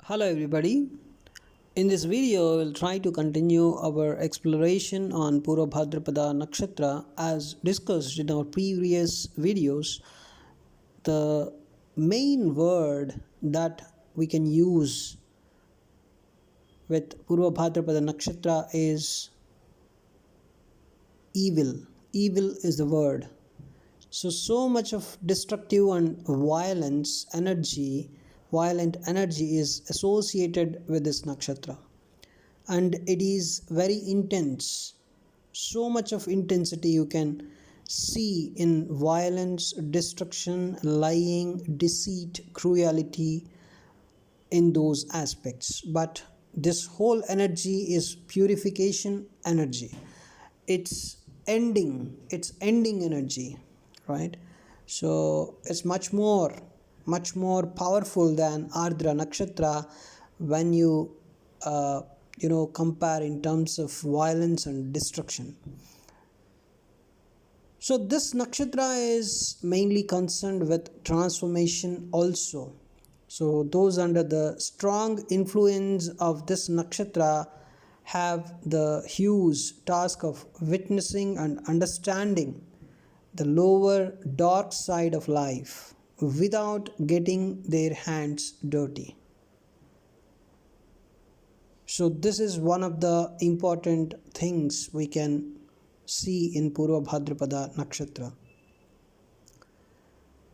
Hello everybody. In this video, we'll try to continue our exploration on Purva Bhadrapada Nakshatra as discussed in our previous videos. The main word that we can use with Purva Bhadrapada Nakshatra is evil. Evil is the word. So much of destructive and violent energy is associated with this nakshatra, and it is very intense. So much of intensity you can see in violence, destruction, lying, deceit, cruelty in those aspects. But this whole energy is purification energy. It's ending energy, right? So it's much more powerful than Ardra Nakshatra when you compare in terms of violence and destruction. So this nakshatra is mainly concerned with transformation also. So those under the strong influence of this nakshatra have the huge task of witnessing and understanding the lower dark side of life without getting their hands dirty. So this is one of the important things we can see in Purva Bhadrapada Nakshatra.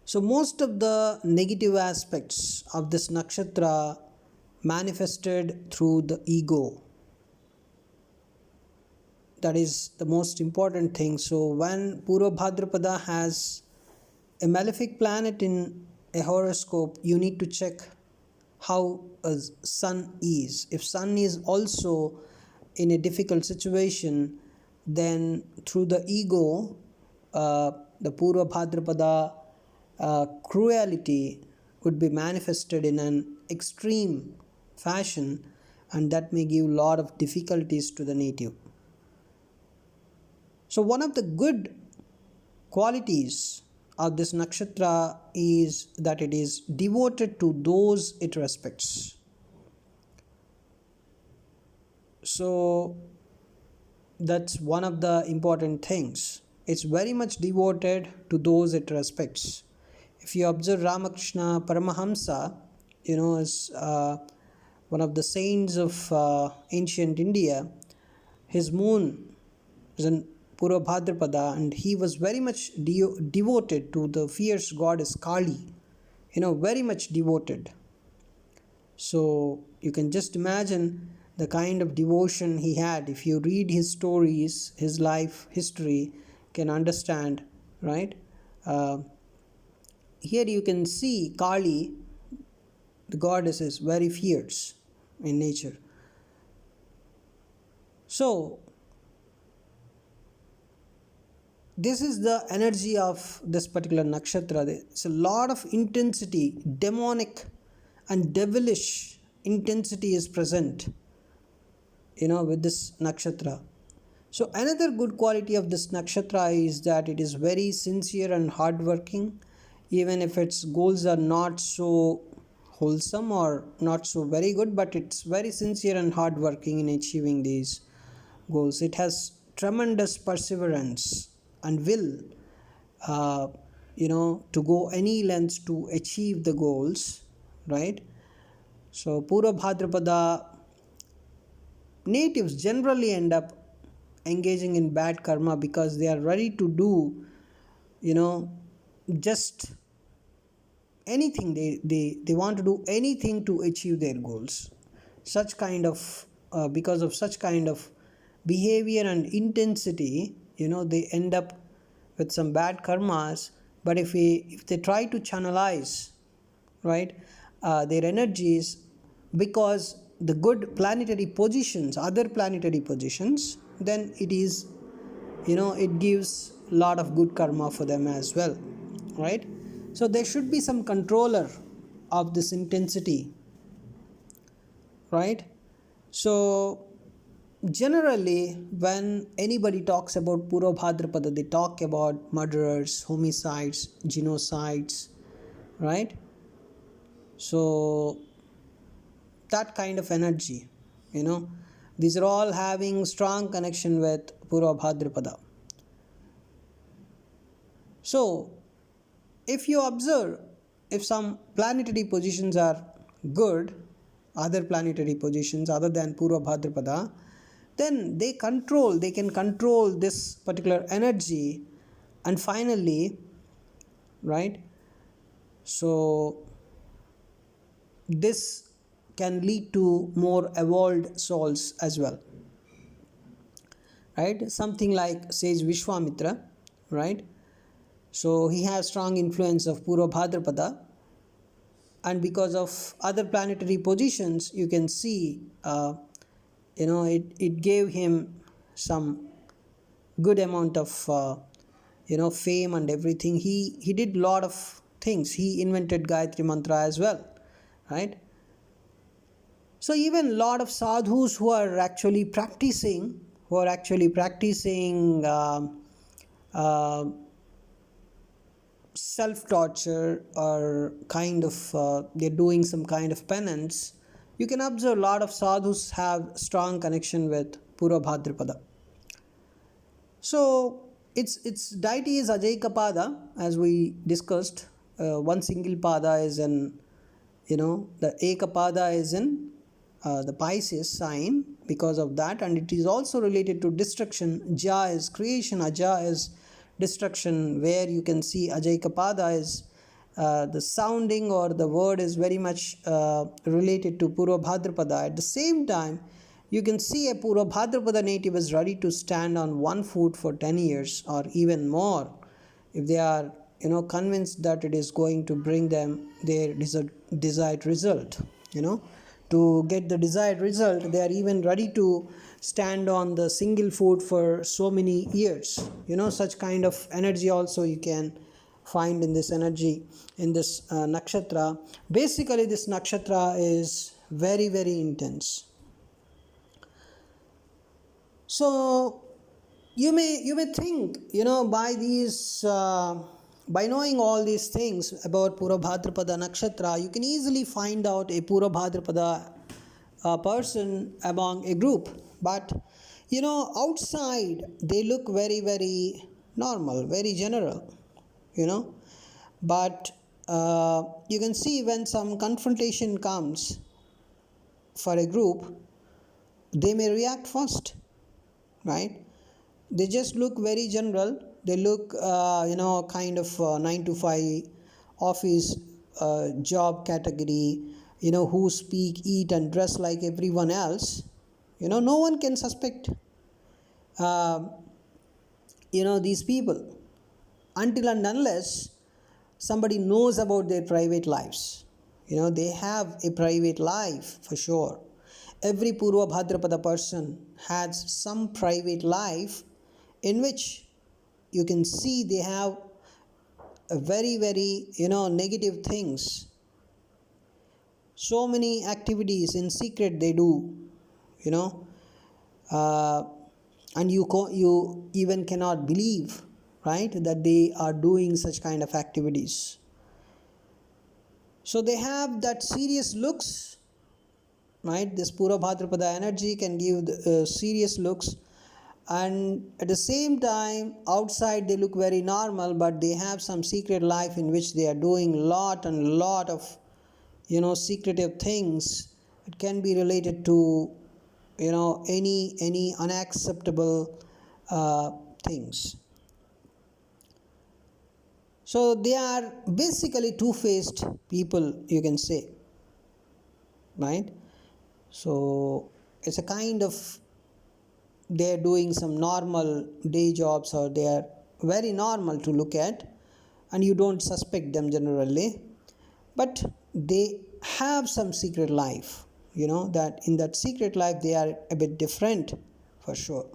So most of the negative aspects of this nakshatra manifested through the ego. That is the most important thing. So when Purva Bhadrapada has a malefic planet in a horoscope, you need to check how a sun is. If sun is also in a difficult situation, then through the ego, the Purva Bhadrapada cruelty would be manifested in an extreme fashion, and that may give a lot of difficulties to the native. So one of the good qualities of this nakshatra is that it is devoted to those it respects. So that's one of the important things. It's very much devoted to those it respects. If you observe Ramakrishna Paramahamsa, as one of the saints of ancient India, his moon is in Purva Bhadrapada, and he was very much devoted to the fierce goddess Kali, very much devoted. So you can just imagine the kind of devotion he had. If you read his stories, his life history, can understand, right? Here you can see Kali, the goddess, is very fierce in nature. So this is the energy of this particular nakshatra. There's a lot of intensity, demonic and devilish intensity is present, with this nakshatra. So another good quality of this nakshatra is that it is very sincere and hardworking, even if its goals are not so wholesome or not so very good, but it's very sincere and hardworking in achieving these goals. It has tremendous perseverance and will, to go any lengths to achieve the goals, right? So Purva Bhadrapada natives generally end up engaging in bad karma because they are ready to do, just anything. They want to do anything to achieve their goals. Because of such kind of behavior and intensity, they end up with some bad karmas. But if they try to channelize, right, their energies, because the good planetary positions, other planetary positions, then it is, it gives a lot of good karma for them as well, right? So there should be some controller of this intensity, right? So generally, when anybody talks about Purva Bhadrapada, they talk about murderers, homicides, genocides, right? So that kind of energy, you know. These are all having strong connection with Purva Bhadrapada. So if you observe, if some planetary positions are good, other planetary positions other than Purva Bhadrapada, then they can control this particular energy, and finally, right, so this can lead to more evolved souls as well, right? Something like says Vishwamitra, right? So he has strong influence of Purva Bhadrapada, and because of other planetary positions, you can see, it gave him some good amount of fame and everything. He did a lot of things. He invented Gayatri Mantra as well, right? So even a lot of sadhus who are actually practicing, uh, self-torture, or kind of they're doing some kind of penance, you can observe a lot of sadhus have strong connection with Purva Bhadrapada. So its deity is Ajayikapada, as we discussed. One single pada is in, the Ekapada is in the Pisces sign because of that, and it is also related to destruction. Ja is creation, Aja is destruction, where you can see Ajayikapada is the sounding or the word is very much related to Purva Bhadrapada. At the same time, you can see a Purva Bhadrapada native is ready to stand on one foot for 10 years or even more if they are convinced that it is going to bring them their desired result. To get the desired result, they are even ready to stand on the single foot for so many years. Such kind of energy also you can find in this energy, in this nakshatra. Basically, this nakshatra is very, very intense. So you may think, by knowing all these things about Purva Bhadrapada nakshatra, you can easily find out a Purva Bhadrapada person among a group. But outside they look very, very normal, very general. But you can see when some confrontation comes for a group, they may react first, right? They just look very general. They look kind of 9 to 5 office job category, who speak, eat and dress like everyone else. No one can suspect these people until and unless somebody knows about their private lives. They have a private life for sure. Every Purva Bhadrapada person has some private life in which you can see they have a very, very negative things. So many activities in secret they do, and you even cannot believe, right, that they are doing such kind of activities. So they have that serious looks, right? This Purva Bhadrapada energy can give serious looks, and at the same time outside they look very normal, but they have some secret life in which they are doing lot of secretive things. It can be related to any unacceptable things. So they are basically two-faced people, you can say, right? So it's a kind of, they are doing some normal day jobs, or they are very normal to look at, and you don't suspect them generally, but they have some secret life, that in that secret life they are a bit different for sure.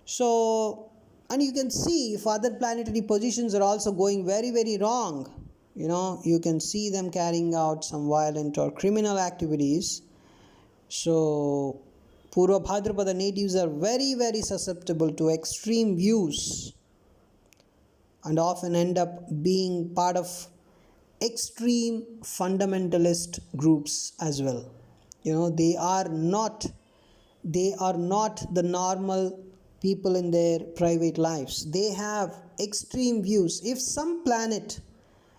So, and you can see if other planetary positions are also going very, very wrong, you can see them carrying out some violent or criminal activities. So Purva Bhadrapada natives are very, very susceptible to extreme views and often end up being part of extreme fundamentalist groups as well. They are not the normal people in their private lives. They have extreme views. If some planet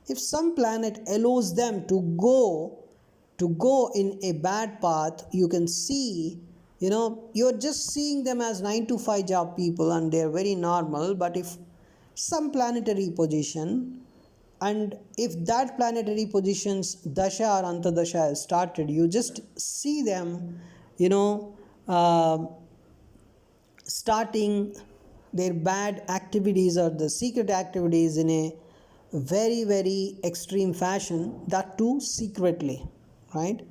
allows them to go in a bad path, you can see, you're just seeing them as 9 to 5 job people and they're very normal. But if some planetary position, and if that planetary position's dasha or antadasha is started, you just see them, you know uh, starting their bad activities or the secret activities in a very very extreme fashion, that too secretly, right?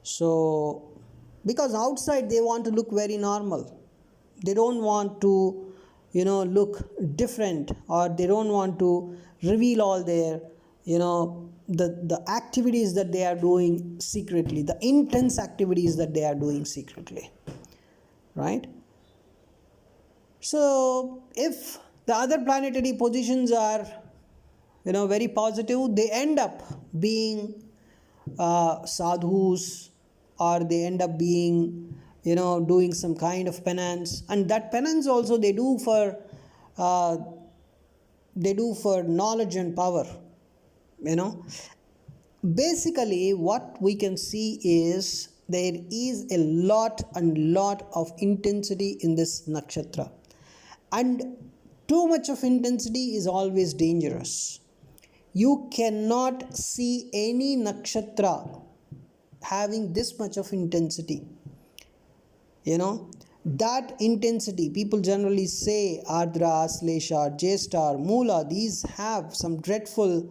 So because outside they want to look very normal, they don't want to look different, or they don't want to reveal all their the activities that they are doing secretly, the intense activities that they are doing secretly, right? So if the other planetary positions are very positive, they end up being sadhus, or they end up being doing some kind of penance, and that penance also uh, they do for knowledge and power. you know Basically what we can see is there is a lot of intensity in this nakshatra, and too much of intensity is always dangerous. You cannot see any nakshatra having this much of intensity. you know that intensity, people generally say ardra, aslesha, jesta, mula, these have some dreadful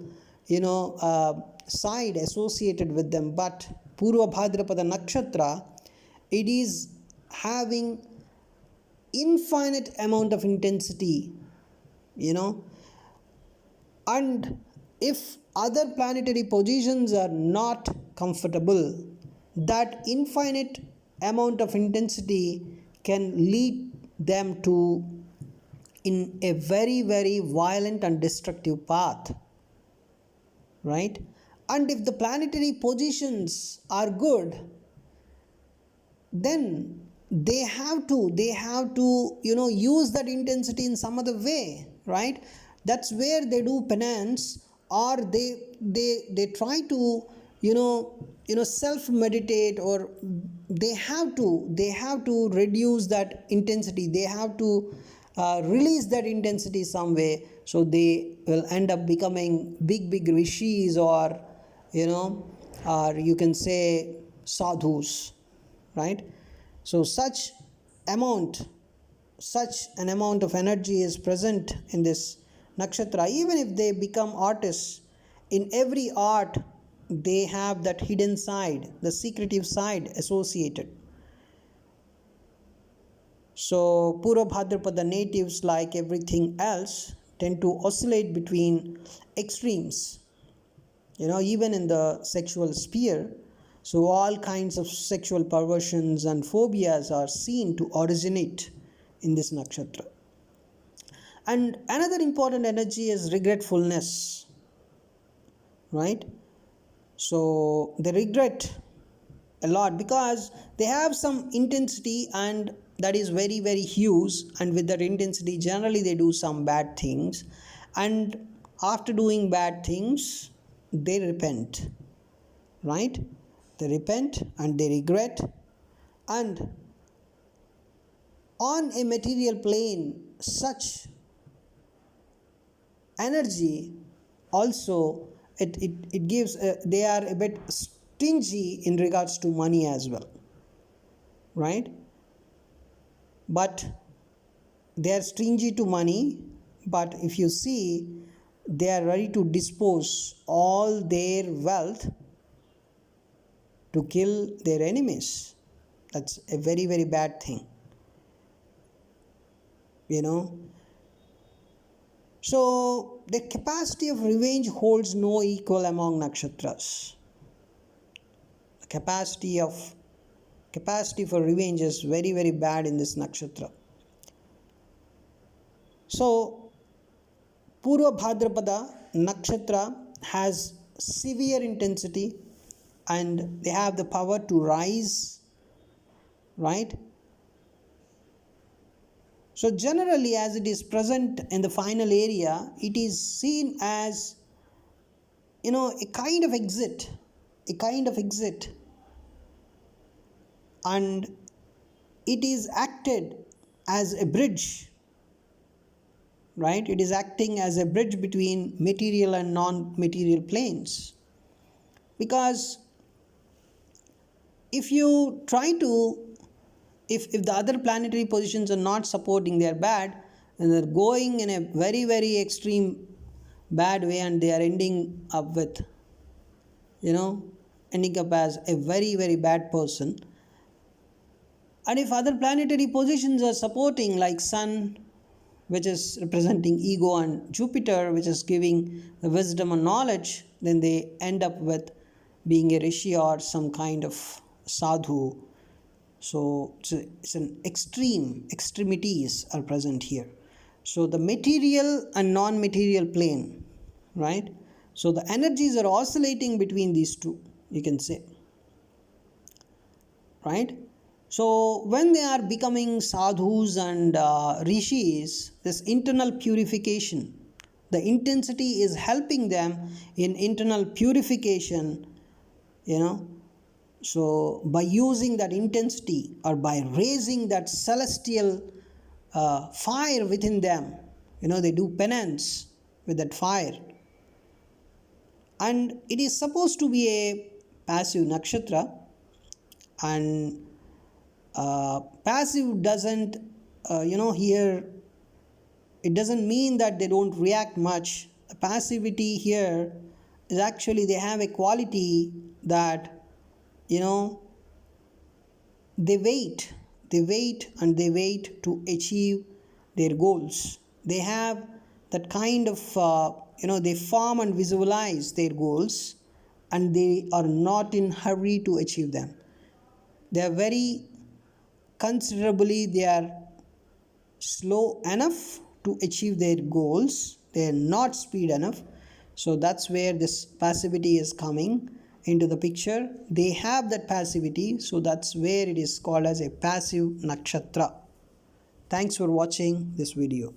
side associated with them. But purva bhadrapada nakshatra, it is having infinite amount of intensity. you know and if other planetary positions are not comfortable, that infinite amount of intensity can lead them to in a very very violent and destructive path, right? And if the planetary positions are good, then they have to use that intensity in some other way, right? That's where they do penance, or they try to self meditate, or they have to reduce that intensity, they have to release that intensity some way, so they will end up becoming big rishis, or or you can say sadhus, right? So amount such an amount of energy is present in this nakshatra. Even if they become artists, in every art they have that hidden side, the secretive side associated. So Purva Bhadrapada natives, like everything else, tend to oscillate between extremes, even in the sexual sphere. So all kinds of sexual perversions and phobias are seen to originate in this nakshatra. And another important energy is regretfulness, right? So they regret a lot because they have some intensity, and that is very very huge, and with that intensity generally they do some bad things, and after doing bad things they repent, right? They repent and they regret. And on a material plane, such energy also, it gives they are a bit stingy in regards to money as well, right? But they are stingy to money, but if you see, they are ready to dispose all their wealth to kill their enemies. That's a very very bad thing, you know so the capacity of revenge holds no equal among nakshatras. The capacity for revenge is very very bad in this nakshatra. So Purva Bhadrapada nakshatra has severe intensity, and they have the power to rise, right? So generally, as it is present in the final area, it is seen as, a kind of exit, a kind of exit, and it is acted as a bridge, right? It is acting as a bridge between material and non-material planes. Because if you try to, if the other planetary positions are not supporting, they're bad, and they're going in a very, very extreme bad way, and they are ending up with, ending up as a very, very bad person. And if other planetary positions are supporting, like Sun, which is representing ego, and Jupiter, which is giving the wisdom and knowledge, then they end up with being a rishi or some kind of sadhu. So it's an extremities are present here. So the material and non-material plane, right? So the energies are oscillating between these two, you can say, right? So when they are becoming sadhus and rishis, this internal purification, the intensity is helping them in internal purification, so by using that intensity, or by raising that celestial fire within them, they do penance with that fire. And it is supposed to be a passive nakshatra, and passive doesn't, here, it doesn't mean that they don't react much. The passivity here is actually they have a quality that, they wait and they wait to achieve their goals. They have that kind of, they form and visualize their goals, and they are not in hurry to achieve them. They are very considerably, they are slow enough to achieve their goals. They are not speed enough. So that's where this passivity is coming into the picture. They have that passivity, so that's where it is called as a passive nakshatra. Thanks for watching this video.